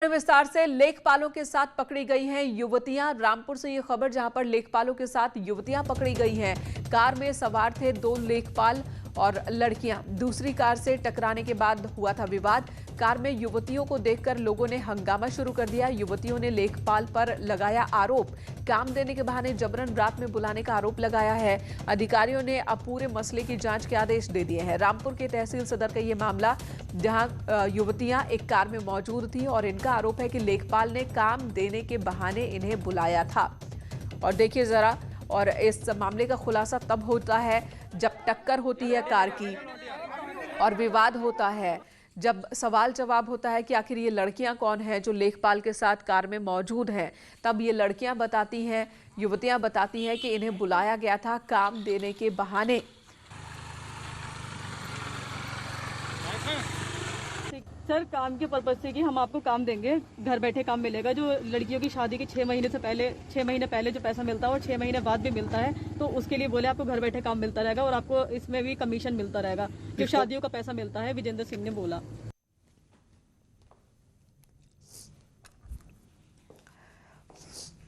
विस्तार से लेखपालों के साथ पकड़ी गई हैं युवतियां। रामपुर से ये खबर जहां पर लेखपालों के साथ युवतियां पकड़ी गई हैं। कार में सवार थे 2 लेखपाल और लड़कियां। दूसरी कार से टकराने के बाद हुआ था विवाद। कार में युवतियों को देखकर लोगों ने हंगामा शुरू कर दिया। युवतियों ने लेखपाल पर लगाया आरोप। काम देने के बहाने जबरन रात में बुलाने का आरोप लगाया है। अधिकारियों ने अब पूरे मसले की जांच के आदेश दे दिए हैं। रामपुर के तहसील सदर का ये मामला, जहां युवतियां एक कार में मौजूद थी और इनका आरोप है कि लेखपाल ने काम देने के बहाने इन्हें बुलाया था। और देखिए जरा, और इस मामले का खुलासा तब होता है जब टक्कर होती है कार की और विवाद होता है, जब सवाल जवाब होता है कि आखिर ये लड़कियां कौन हैं जो लेखपाल के साथ कार में मौजूद हैं। तब ये लड़कियां बताती हैं, युवतियां बताती हैं कि इन्हें बुलाया गया था काम देने के बहाने। सर, काम के पर्पज से कि हम आपको काम देंगे, घर बैठे काम मिलेगा। जो लड़कियों की शादी के 6 महीने पहले जो पैसा मिलता है और 6 महीने बाद भी मिलता है, तो उसके लिए बोले आपको घर बैठे काम मिलता रहेगा और आपको इसमें भी कमीशन मिलता रहेगा। जो शादियों का पैसा मिलता है, विजेंद्र सिंह ने बोला।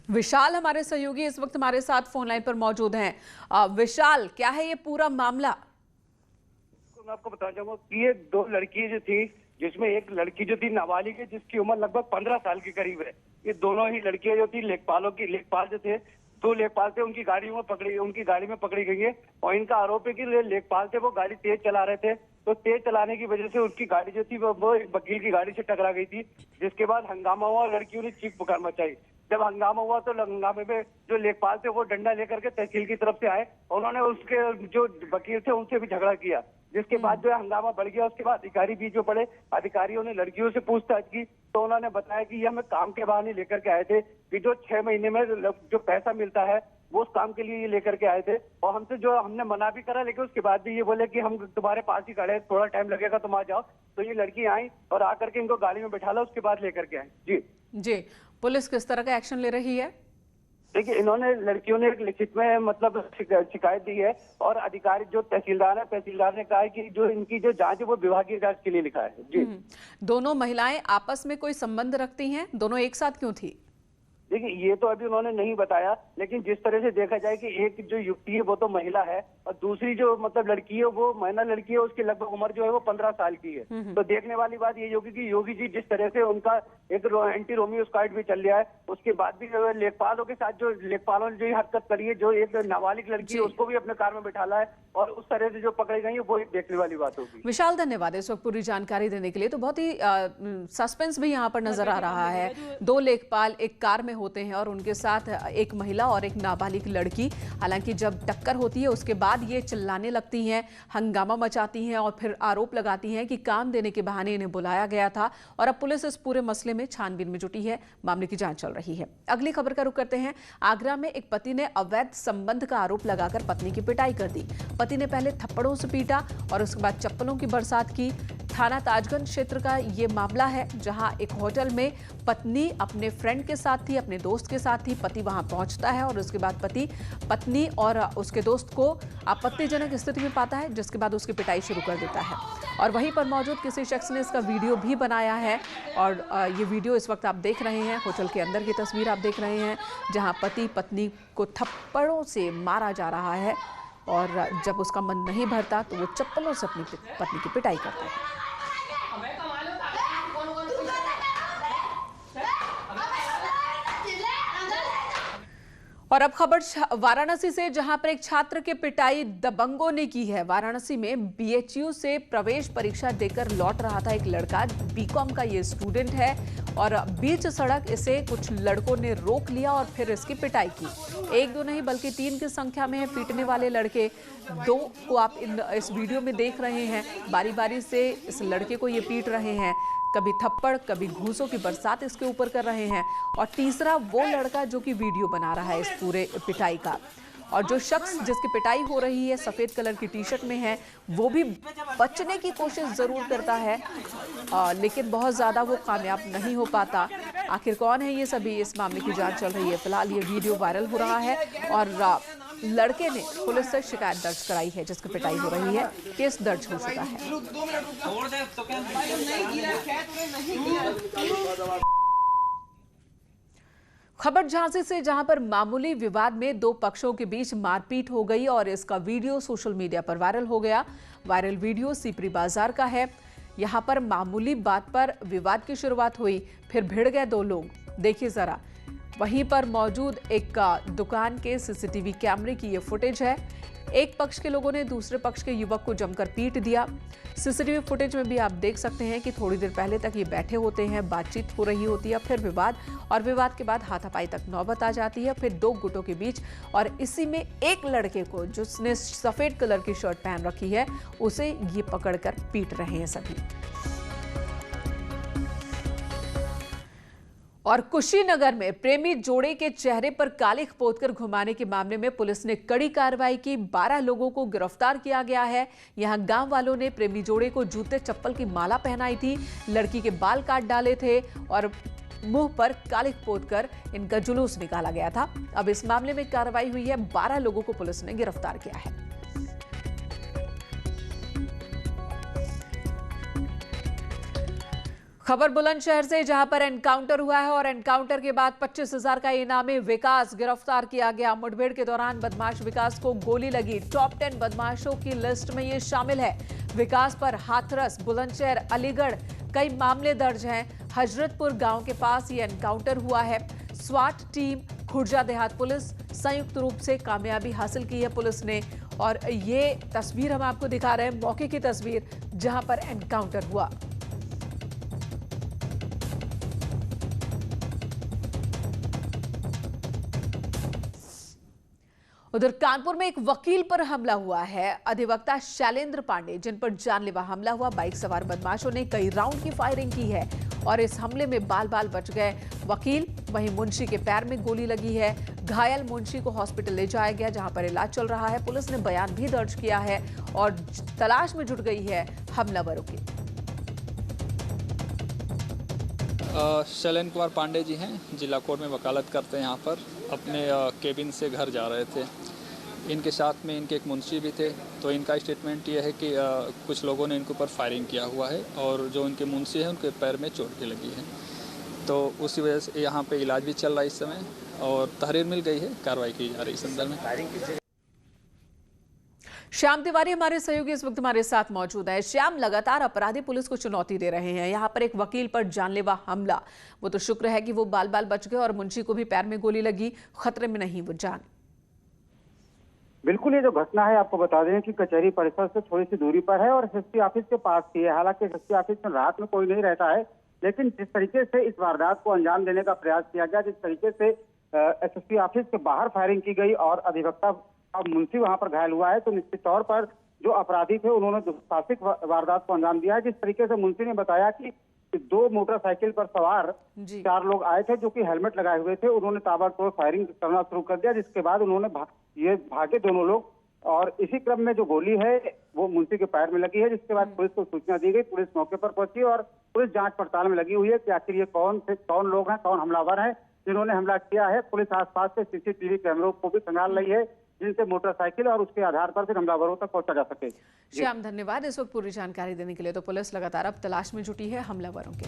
विशाल हमारे सहयोगी इस वक्त हमारे साथ फोन लाइन पर मौजूद हैं। विशाल, क्या है ये पूरा मामला? मैं आपको बताना चाहूंगा कि ये 2 लड़की जो थी, जिसमें एक लड़की जो थी नाबालिग है, जिसकी उम्र लगभग 15 साल के करीब है। ये दोनों ही लड़कियां जो थी लेखपाल जो थे, 2 लेखपाल थे, उनकी गाड़ी में पकड़ी गई है। और इनका आरोप है कि लेखपाल थे, वो गाड़ी तेज चला रहे थे, तो तेज चलाने की वजह से उनकी गाड़ी जो थी वो वकील की गाड़ी से टकरा गई थी। जिसके बाद हंगामा हुआ और लड़कियों ने चीख पुकार मचाई। जब हंगामा हुआ तो हंगामे में जो लेखपाल थे वो डंडा लेकर के तहसील की तरफ से आए। उन्होंने उसके जो वकील थे उनसे भी झगड़ा किया, जिसके बाद जो है हंगामा बढ़ गया। उसके बाद अधिकारी भी जो पड़े, अधिकारियों ने लड़कियों से पूछताछ की तो उन्होंने बताया कि ये हमें काम के बहाने लेकर के आए थे, कि जो 6 महीने में जो पैसा मिलता है वो उस काम के लिए ये लेकर के आए थे। और हमने मना भी करा, लेकिन उसके बाद भी ये बोले कि हम तुम्हारे पास ही खड़े हैं, थोड़ा टाइम लगेगा, तुम आ जाओ। तो ये लड़की आई और आकर के इनको गाड़ी में बैठा ला, उसके बाद लेकर के आए। जी, पुलिस किस तरह का एक्शन ले रही है? देखिए, लड़कियों ने एक लिखित में मतलब शिकायत दी है और अधिकारी जो तहसीलदार ने कहा है कि जो इनकी जो जांच है वो विभागीय जांच के लिए लिखा है। जी। दोनों महिलाएं आपस में कोई संबंध रखती हैं? दोनों एक साथ क्यों थी? देखिए, ये तो अभी उन्होंने नहीं बताया, लेकिन जिस तरह से देखा जाए कि एक जो युवती है वो तो महिला है और दूसरी जो मतलब लड़की है वो महिला लड़की है, उसकी लगभग उम्र जो है वो 15 साल की है। तो देखने वाली बात ये होगी कि योगी जी जिस तरह से उनका एक एंटी रोमियो स्क्वाड भी चल रहा है, उसके बाद भी लेखपालों के साथ जो लेखपालों ने जो हरकत करी है, जो एक नाबालिग लड़की है उसको भी अपने कार में बैठाला है और उस तरह से जो पकड़ी गई है वो एक देखने वाली बात होगी। विशाल, धन्यवाद इस वक्त पूरी जानकारी देने के लिए। तो बहुत ही सस्पेंस भी यहाँ पर नजर आ रहा है। 2 लेखपाल एक कार में होते हैं और उनके साथ एक महिला और एक नाबालिग लड़की। हालांकि जब टक्कर होती है उसके बाद ये चिल्लाने लगती हैं, हंगामा मचाती हैं और फिर आरोप लगाती हैं कि काम देने के बहाने इन्हें बुलाया गया था। और अब पुलिस इस पूरे मसले में छानबीन में जुटी है, मामले की जांच चल रही है। अगली खबर का रुख करते हैं। आगरा में एक पति ने अवैध संबंध का आरोप लगाकर पत्नी की पिटाई कर दी। पति ने पहले थप्पड़ों से पीटा और उसके बाद चप्पलों की बरसात की। थाना ताजगंज क्षेत्र का ये मामला है, जहां एक होटल में पत्नी अपने फ्रेंड के साथ थी, अपने दोस्त के साथ थी। पति वहां पहुंचता है और उसके बाद पति पत्नी और उसके दोस्त को आपत्तिजनक स्थिति में पाता है, जिसके बाद उसकी पिटाई शुरू कर देता है। और वहीं पर मौजूद किसी शख्स ने इसका वीडियो भी बनाया है और ये वीडियो इस वक्त आप देख रहे हैं। होटल के अंदर की तस्वीर आप देख रहे हैं, जहां पति पत्नी को थप्पड़ों से मारा जा रहा है और जब उसका मन नहीं भरता तो वो चप्पलों से अपनी पत्नी की पिटाई करता है। और अब खबर वाराणसी से, जहां पर एक छात्र की पिटाई दबंगों ने की है। वाराणसी में बीएचयू से प्रवेश परीक्षा देकर लौट रहा था एक लड़का। बीकॉम का ये स्टूडेंट है और बीच सड़क इसे कुछ लड़कों ने रोक लिया और फिर इसकी पिटाई की। 1-2 नहीं बल्कि 3 की संख्या में है पीटने वाले लड़के। 2 को आप इस वीडियो में देख रहे हैं, बारी बारी से इस लड़के को ये पीट रहे हैं। कभी थप्पड़, कभी घूंसों की बरसात इसके ऊपर कर रहे हैं। और तीसरा वो लड़का जो कि वीडियो बना रहा है इस पूरे पिटाई का। और जो शख्स जिसकी पिटाई हो रही है, सफेद कलर की टी-शर्ट में है, वो भी बचने की कोशिश जरूर करता है, लेकिन बहुत ज्यादा वो कामयाब नहीं हो पाता। आखिर कौन है ये सभी, इस मामले की जांच चल रही है। फिलहाल ये वीडियो वायरल हो रहा है और लड़के ने पुलिस से शिकायत दर्ज कराई है, जिसकी पिटाई हो रही है। केस दर्ज हो चुका है। खबर झांसी से, जहां पर मामूली विवाद में दो पक्षों के बीच मारपीट हो गई और इसका वीडियो सोशल मीडिया पर वायरल हो गया। वायरल वीडियो सीपरी बाजार का है। यहां पर मामूली बात पर विवाद की शुरुआत हुई, फिर भिड़ गए दो लोग। देखिए जरा, वहीं पर मौजूद एक दुकान के सीसीटीवी कैमरे की ये फुटेज है। एक पक्ष के लोगों ने दूसरे पक्ष के युवक को जमकर पीट दिया। सीसीटीवी फुटेज में भी आप देख सकते हैं कि थोड़ी देर पहले तक ये बैठे होते हैं, बातचीत हो रही होती है, फिर विवाद, और विवाद के बाद हाथापाई तक नौबत आ जाती है, फिर दो गुटों के बीच। और इसी में एक लड़के को, जिसने सफेद कलर की शर्ट पहन रखी है, उसे ये पकड़कर पीट रहे हैं सभी। और कुशीनगर में प्रेमी जोड़े के चेहरे पर कालिख पोतकर घुमाने के मामले में पुलिस ने कड़ी कार्रवाई की। 12 लोगों को गिरफ्तार किया गया है। यहां गांव वालों ने प्रेमी जोड़े को जूते चप्पल की माला पहनाई थी, लड़की के बाल काट डाले थे और मुंह पर कालिख पोतकर इनका जुलूस निकाला गया था। अब इस मामले में कार्रवाई हुई है। 12 लोगों को पुलिस ने गिरफ्तार किया है। खबर बुलंदशहर से, जहां पर एनकाउंटर हुआ है और एनकाउंटर के बाद 25,000 का इनामी विकास गिरफ्तार किया गया। मुठभेड़ के दौरान बदमाश विकास को गोली लगी। टॉप 10 बदमाशों की लिस्ट में ये शामिल है। विकास पर हाथरस, बुलंदशहर, अलीगढ़ कई मामले दर्ज हैं। हजरतपुर गांव के पास ये एनकाउंटर हुआ है। स्वाट टीम, खुर्जा देहात पुलिस संयुक्त रूप से कामयाबी हासिल की है पुलिस ने। और ये तस्वीर हम आपको दिखा रहे हैं, मौके की तस्वीर जहां पर एनकाउंटर हुआ। उधर कानपुर में एक वकील पर हमला हुआ है। अधिवक्ता शैलेंद्र पांडे, जिन पर जानलेवा हमला हुआ। बाइक सवार बदमाशों ने कई राउंड की फायरिंग की है और इस हमले में बाल बाल बच गए वकील। वहीं मुंशी के पैर में गोली लगी है। घायल मुंशी को हॉस्पिटल ले जाया गया, जहां पर इलाज चल रहा है। पुलिस ने बयान भी दर्ज किया है और तलाश में जुट गई है हमलावरों की। शैलेंद्र कुमार पांडे जी हैं, जिला कोर्ट में वकालत करते हैं। यहाँ पर अपने केबिन से घर जा रहे थे। इनके साथ में इनके एक मुंशी भी थे। तो इनका स्टेटमेंट ये है कि कुछ लोगों ने इनके ऊपर फायरिंग किया हुआ है और जो इनके मुंशी हैं उनके पैर में चोट भी लगी है। तो उसी वजह से यहाँ पे इलाज भी चल रहा है इस समय और तहरीर मिल गई है, कार्रवाई की जा रही है इस संदर्भ में। श्याम तिवारी हमारे सहयोगी इस वक्त हमारे साथ मौजूद है। श्याम, लगातार अपराधी पुलिस को चुनौती दे रहे हैं। यहाँ पर एक वकील पर जानलेवा हमला, वो तो शुक्र है कि वो बाल बाल बच गए और मुंशी को भी पैर में गोली लगी। खतरे में नहीं वो जान। बिल्कुल, ये जो घटना है आपको बता दें कि कचहरी परिसर से थोड़ी सी दूरी पर है और एसएसपी ऑफिस के पास की है। हालांकि एसएसपी ऑफिस में रात में कोई नहीं रहता है, लेकिन जिस तरीके से इस वारदात को अंजाम देने का प्रयास किया गया, जिस तरीके से एसएसपी ऑफिस के बाहर फायरिंग की गई और अधिवक्ता मुंशी वहां पर घायल हुआ है, तो निश्चित तौर पर जो अपराधी थे उन्होंने दुस्साहसिक वारदात को अंजाम दिया है। जिस तरीके से मुंशी ने बताया कि 2 मोटरसाइकिल पर सवार 4 लोग आए थे जो कि हेलमेट लगाए हुए थे। उन्होंने ताबड़तोड़ फायरिंग करना शुरू कर दिया, जिसके बाद उन्होंने भागे दोनों लोग और इसी क्रम में जो गोली है वो मुंशी के पैर में लगी है। जिसके बाद पुलिस को सूचना दी गई। पुलिस मौके पर पहुंची और पुलिस जांच पड़ताल में लगी हुई है कि आखिर ये कौन लोग हैं, कौन हमलावर हैं जिन्होंने हमला किया है। पुलिस आसपास से सीसीटीवी कैमरों को भी खंगाल रही है, जिनसे मोटरसाइकिल और उसके आधार पर फिर हमलावरों तक पहुंचा जा सके। श्याम, धन्यवाद इस वक्त पूरी जानकारी देने के लिए। तो पुलिस लगातार अब तलाश में जुटी है हमलावरों के।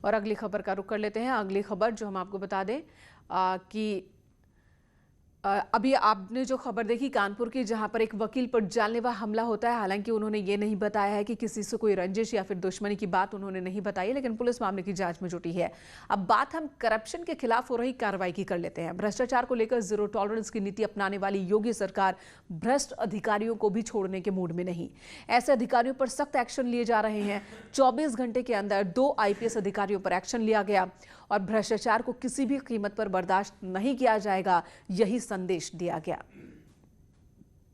और अगली खबर का रुख कर लेते हैं। अगली खबर जो हम आपको बता दें कि अभी आपने जो खबर देखी कानपुर की, जहां पर एक वकील पर जानलेवा हमला होता है। हालांकि उन्होंने ये नहीं बताया है कि किसी से कोई रंजिश या फिर दुश्मनी की बात उन्होंने नहीं बताई, लेकिन पुलिस मामले की जांच में जुटी है। अब बात हम करप्शन के खिलाफ हो रही कार्रवाई की कर लेते हैं। भ्रष्टाचार को लेकर जीरो टॉलरेंस की नीति अपनाने वाली योगी सरकार भ्रष्ट अधिकारियों को भी छोड़ने के मूड में नहीं। ऐसे अधिकारियों पर सख्त एक्शन लिए जा रहे हैं। 24 घंटे के अंदर 2 IPS अधिकारियों पर एक्शन लिया गया और भ्रष्टाचार को किसी भी कीमत पर बर्दाश्त नहीं किया जाएगा, यही संदेश दिया गया।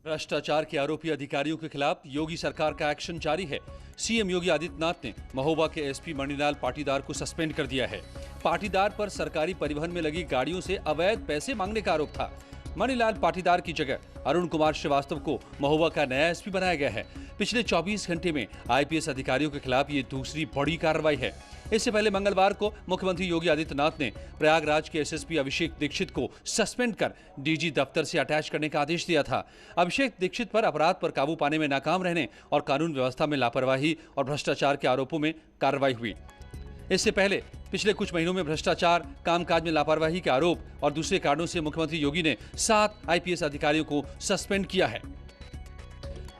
भ्रष्टाचार के आरोपी अधिकारियों के खिलाफ योगी सरकार का एक्शन जारी है। सीएम योगी आदित्यनाथ ने महोबा के एसपी मणिलाल पाटीदार को सस्पेंड कर दिया है। पाटीदार पर सरकारी परिवहन में लगी गाड़ियों से अवैध पैसे मांगने का आरोप था। मणिलाल पाटीदार की जगह अरुण कुमार श्रीवास्तव को महोबा का नया एसपी बनाया गया है। पिछले 24 घंटे में IPS अधिकारियों के खिलाफ ये दूसरी बड़ी कार्रवाई है। इससे पहले मंगलवार को मुख्यमंत्री योगी आदित्यनाथ ने प्रयागराज के SSP अभिषेक दीक्षित को सस्पेंड कर DG दफ्तर से अटैच करने का आदेश दिया था। अभिषेक दीक्षित पर अपराध पर काबू पाने में नाकाम रहने और कानून व्यवस्था में लापरवाही और भ्रष्टाचार के आरोपों में कार्रवाई हुई। इससे पहले पिछले कुछ महीनों में भ्रष्टाचार, कामकाज में लापरवाही के आरोप और दूसरे कारणों से मुख्यमंत्री योगी ने 7 आईपीएस अधिकारियों को सस्पेंड किया है।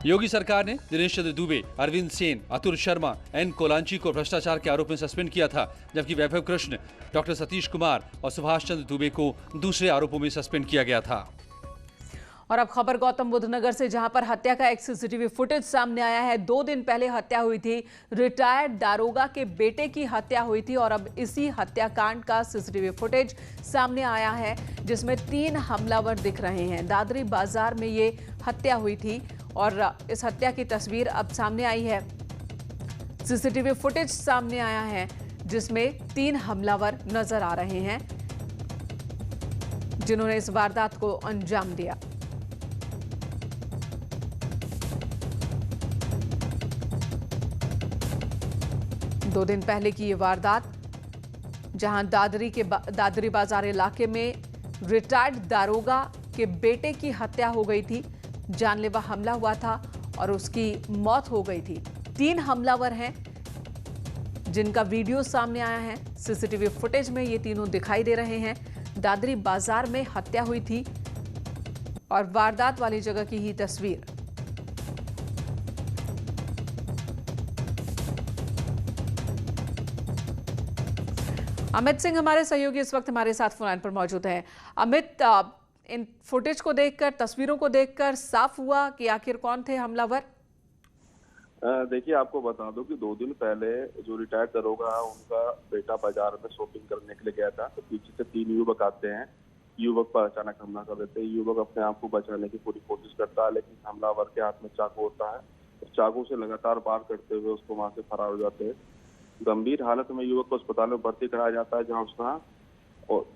योगी सरकार ने दिनेश चंद्र दुबे, अरविंद सेन, अतुल शर्मा, एन कोलांची को भ्रष्टाचार के आरोप में सस्पेंड किया था, जबकि वैभव कृष्ण, डॉक्टर सतीश कुमार और सुभाष चंद्र दुबे को दूसरे आरोपों में सस्पेंड किया गया था। और अब खबर गौतम बुद्ध नगर से, जहां पर हत्या का एक सीसीटीवी फुटेज सामने आया है। 2 दिन पहले हत्या हुई थी, रिटायर्ड दारोगा के बेटे की हत्या हुई थी और अब इसी हत्याकांड का सीसीटीवी फुटेज सामने आया है, जिसमें 3 हमलावर दिख रहे हैं। दादरी बाजार में ये हत्या हुई थी और इस हत्या की तस्वीर अब सामने आई है। सीसीटीवी फुटेज सामने आया है जिसमें 3 हमलावर नजर आ रहे हैं जिन्होंने इस वारदात को अंजाम दिया। दो दिन पहले की ये वारदात, जहां दादरी बाजार इलाके में रिटायर्ड दारोगा के बेटे की हत्या हो गई थी। जानलेवा हमला हुआ था और उसकी मौत हो गई थी। 3 हमलावर हैं जिनका वीडियो सामने आया है। सीसीटीवी फुटेज में ये तीनों दिखाई दे रहे हैं। दादरी बाजार में हत्या हुई थी और वारदात वाली जगह की ही तस्वीर। अमित सिंह हमारे सहयोगी इस वक्त हमारे साथ फोन लाइन पर मौजूद हैं। अमित, इन फुटेज को देखकर, तस्वीरों को देखकर साफ हुआ कि आखिर कौन थे हमलावर? देखिए, आपको बता दूं कि 2 दिन पहले जो रिटायर्ड दरोगा उनका बेटा बाजार में शॉपिंग करने के लिए गया था, तो पीछे से 3 युवक आते हैं। युवक पर अचानक हमला कर देते हैं। युवक अपने आप को बचाने की पूरी कोशिश करता है, लेकिन हमलावर के हाथ में चाकू होता है। उस चाकू से लगातार वार करते हुए उसको वहां से फरार हो जाते हैं। गंभीर हालत में युवक को अस्पताल में भर्ती कराया जाता है, जहां उसका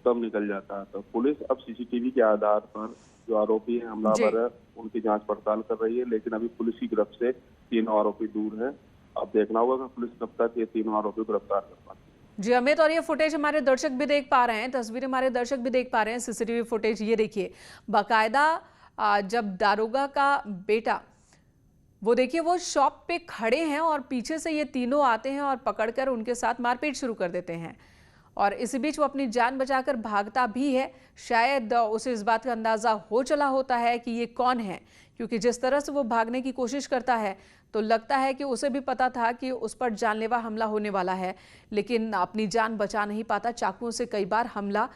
दम निकल जाता है। तो पुलिस अब सीसीटीवी के आधार पर जो आरोपी है हमलावर है उनकी जांच पड़ताल कर रही है, लेकिन अभी पुलिस की गिरफ्त से 3 आरोपी दूर है। अब देखना होगा कि पुलिस कब तक ये 3 आरोपी को गिरफ्तार कर पाती है। जी अमित, और ये फुटेज हमारे दर्शक भी देख पा रहे हैं, तस्वीरें हमारे दर्शक भी देख पा रहे हैं। सीसीटीवी फुटेज ये देखिए, बाकायदा जब दारोगा का बेटा, वो देखिए वो शॉप पे खड़े हैं और पीछे से ये तीनों आते हैं और पकड़कर उनके साथ मारपीट शुरू कर देते हैं और इसी बीच वो अपनी जान बचाकर भागता भी है। शायद उसे इस बात का अंदाजा हो चला होता है कि ये कौन है, क्योंकि जिस तरह से वो भागने की कोशिश करता है तो लगता है कि उसे भी पता था कि उस पर जानलेवा हमला होने वाला है, लेकिन अपनी जान बचा नहीं पाता। चाकुओं से कई बार हमला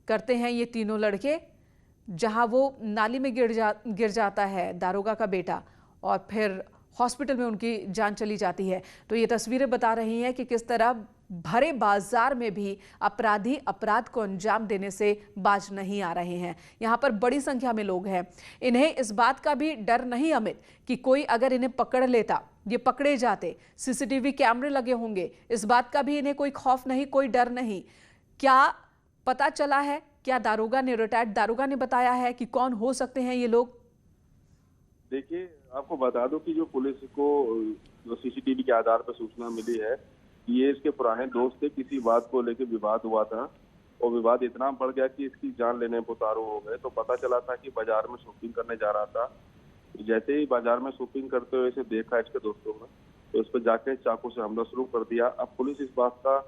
करते हैं ये तीनों लड़के, जहां वो नाली में गिर जाता है दारोगा का बेटा और फिर हॉस्पिटल में उनकी जान चली जाती है। तो ये तस्वीरें बता रही हैं कि किस तरह भरे बाजार में भी अपराधी अपराध को अंजाम देने से बाज नहीं आ रहे हैं। यहाँ पर बड़ी संख्या में लोग हैं। इन्हें इस बात का भी डर नहीं अमित कि कोई अगर इन्हें पकड़ लेता, ये पकड़े जाते, सीसीटीवी कैमरे लगे होंगे, इस बात का भी इन्हें कोई खौफ नहीं, कोई डर नहीं। क्या पता चला है? क्या दारोगा ने, रिटायर्ड दारोगा ने बताया है कि कौन हो सकते हैं ये लोग? देखिए, आपको बता दूं कि जो पुलिस को जो सीसीटीवी के आधार पर सूचना मिली है, ये इसके पुराने दोस्त थे। किसी बात को लेकर विवाद हुआ था और विवाद इतना बढ़ गया कि इसकी जान लेने पर उतारू हो गए। तो पता चला था कि बाजार में शॉपिंग करने जा रहा था। जैसे ही बाजार में शॉपिंग करते हुए इसे देखा इसके दोस्तों ने, तो उस पर जाके चाकू से हमला शुरू कर दिया। अब पुलिस इस बात का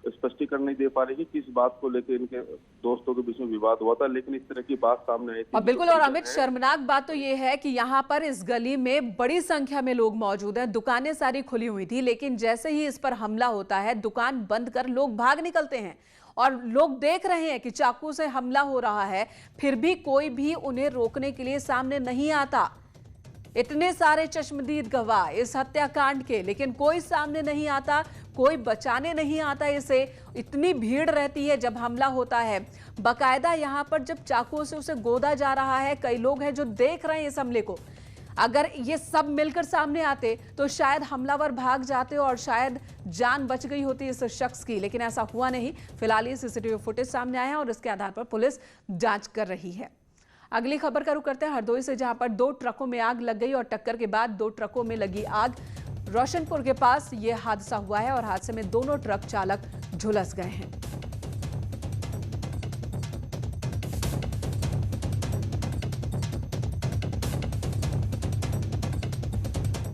स्पष्टीकरण नहीं दे पा रही कि किस बात को लेकर इनके दोस्तों के बीच में विवाद हुआ था, लेकिन इस तरह की बात सामने आई थी। और बिल्कुल, और अमित, शर्मनाक बात तो ये है कि यहाँ पर इस गली में बड़ी संख्या में लोग मौजूद हैं, दुकानें सारी खुली हुई थी, लेकिन जैसे ही इस पर हमला होता है दुकान बंद कर लोग भाग निकलते हैं और लोग देख रहे हैं कि चाकू से हमला हो रहा है, फिर भी कोई भी उन्हें रोकने के लिए सामने नहीं आता। इतने सारे चश्मदीद गवाह इस हत्याकांड के, लेकिन कोई सामने नहीं आता, कोई बचाने नहीं आता इसे। इतनी भीड़ रहती है जब हमला होता है। बाकायदा यहाँ पर जब चाकुओं से उसे गोदा जा रहा है, कई लोग हैं जो देख रहे हैं इस हमले को। अगर ये सब मिलकर सामने आते तो शायद हमलावर भाग जाते और शायद जान बच गई होती इस शख्स की, लेकिन ऐसा हुआ नहीं। फिलहाल ये सीसीटीवी फुटेज सामने आया है और इसके आधार पर पुलिस जांच कर रही है। अगली खबर का रुख करते हैं हरदोई से, जहां पर 2 ट्रकों में आग लग गई और टक्कर के बाद 2 ट्रकों में लगी आग। रोशनपुर के पास यह हादसा हुआ है और हादसे में दोनों ट्रक चालक झुलस गए हैं।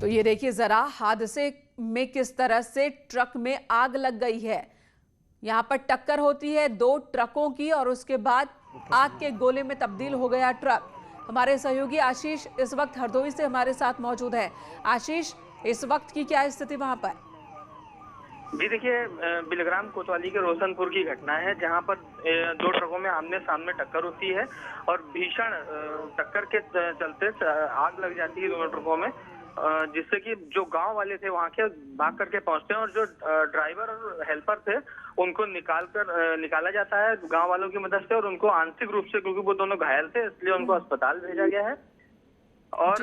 तो ये देखिए जरा, हादसे में किस तरह से ट्रक में आग लग गई है। यहाँ पर टक्कर होती है 2 ट्रकों की और उसके बाद आग के गोले में तब्दील हो गया ट्रक। हमारे सहयोगी आशीष इस वक्त हरदोई से हमारे साथ मौजूद है। आशीष, इस वक्त की क्या स्थिति वहां पर? जी देखिए, बिलग्राम कोतवाली के रोशनपुर की घटना है जहां पर 2 ट्रकों में आमने सामने टक्कर होती है और भीषण टक्कर के चलते आग लग जाती है दोनों ट्रकों में, जिससे कि जो गांव वाले थे वहां के भाग करके पहुंचते हैं और जो ड्राइवर और हेल्पर थे उनको निकाला जाता है गांव वालों की मदद से, और उनको आंशिक रूप से, क्योंकि वो दोनों घायल थे इसलिए उनको अस्पताल भेजा गया है। और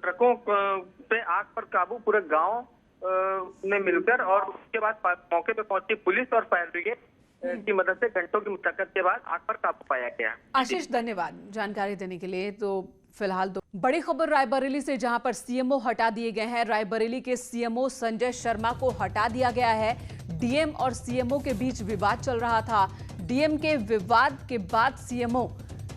ट्रकों पे आग पर काबू पूरे गांव ने मिलकर और उसके बाद मौके पे पहुंची पुलिस और फायर ब्रिगेड की मदद से घंटों की मुशक्कत के बाद आग पर काबू पाया गया। आशीष, धन्यवाद जानकारी देने के लिए। तो फिलहाल बड़ी खबर रायबरेली से, जहां पर सीएमओ हटा दिए गए हैं। रायबरेली के सीएमओ संजय शर्मा को हटा दिया गया है। डीएम और सीएमओ के बीच विवाद चल रहा था। डीएम के विवाद के बाद सीएमओ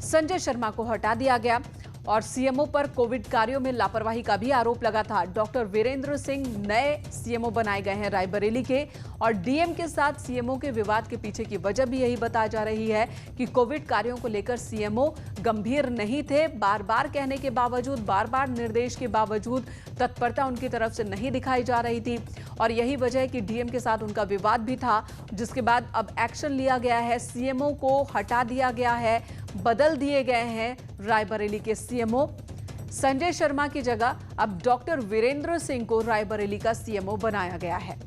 संजय शर्मा को हटा दिया गया और सीएमओ पर कोविड कार्यों में लापरवाही का भी आरोप लगा था। डॉक्टर वीरेंद्र सिंह नए सीएमओ बनाए गए हैं रायबरेली के, और डीएम के साथ सीएमओ के विवाद के पीछे की वजह भी यही बताई जा रही है कि कोविड कार्यों को लेकर सीएमओ गंभीर नहीं थे। बार बार कहने के बावजूद, बार बार निर्देश के बावजूद तत्परता उनकी तरफ से नहीं दिखाई जा रही थी, और यही वजह है कि डीएम के साथ उनका विवाद भी था, जिसके बाद अब एक्शन लिया गया है। सीएमओ को हटा दिया गया है, बदल दिए गए हैं रायबरेली के सीएमओ। संजय शर्मा की जगह अब डॉक्टर वीरेंद्र सिंह को रायबरेली का सीएमओ बनाया गया है।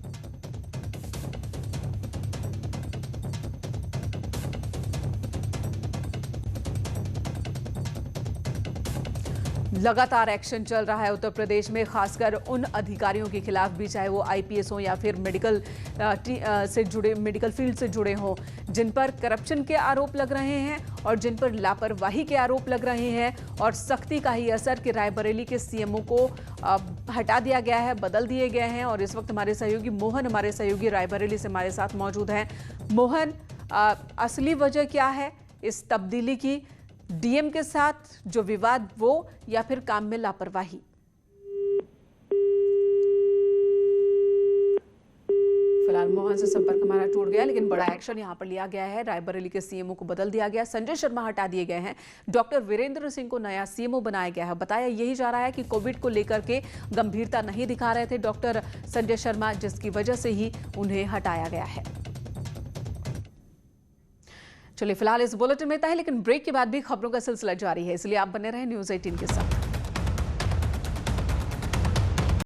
लगातार एक्शन चल रहा है उत्तर प्रदेश में, खासकर उन अधिकारियों के खिलाफ भी, चाहे वो आईपीएस हो या फिर मेडिकल फील्ड से जुड़े हों, जिन पर करप्शन के आरोप लग रहे हैं और जिन पर लापरवाही के आरोप लग रहे हैं। और सख्ती का ही असर कि रायबरेली के सीएमओ को हटा दिया गया है, बदल दिए गए हैं। और इस वक्त हमारे सहयोगी मोहन, हमारे सहयोगी रायबरेली से हमारे साथ मौजूद हैं। मोहन, असली वजह क्या है इस तब्दीली की? डीएम के साथ जो विवाद वो, या फिर काम में लापरवाही? फिलहाल मोहन से संपर्क हमारा टूट गया, लेकिन बड़ा एक्शन यहां पर लिया गया है। रायबरेली के सीएमओ को बदल दिया गया, संजय शर्मा हटा दिए गए हैं, डॉक्टर वीरेंद्र सिंह को नया सीएमओ बनाया गया है। बताया यही जा रहा है कि कोविड को लेकर के गंभीरता नहीं दिखा रहे थे डॉक्टर संजय शर्मा, जिसकी वजह से ही उन्हें हटाया गया है। चलिए, फिलहाल इस बुलेटिन में इतना ही, लेकिन ब्रेक के बाद भी खबरों का सिलसिला जारी है, इसलिए आप बने रहें न्यूज़ 18 के साथ।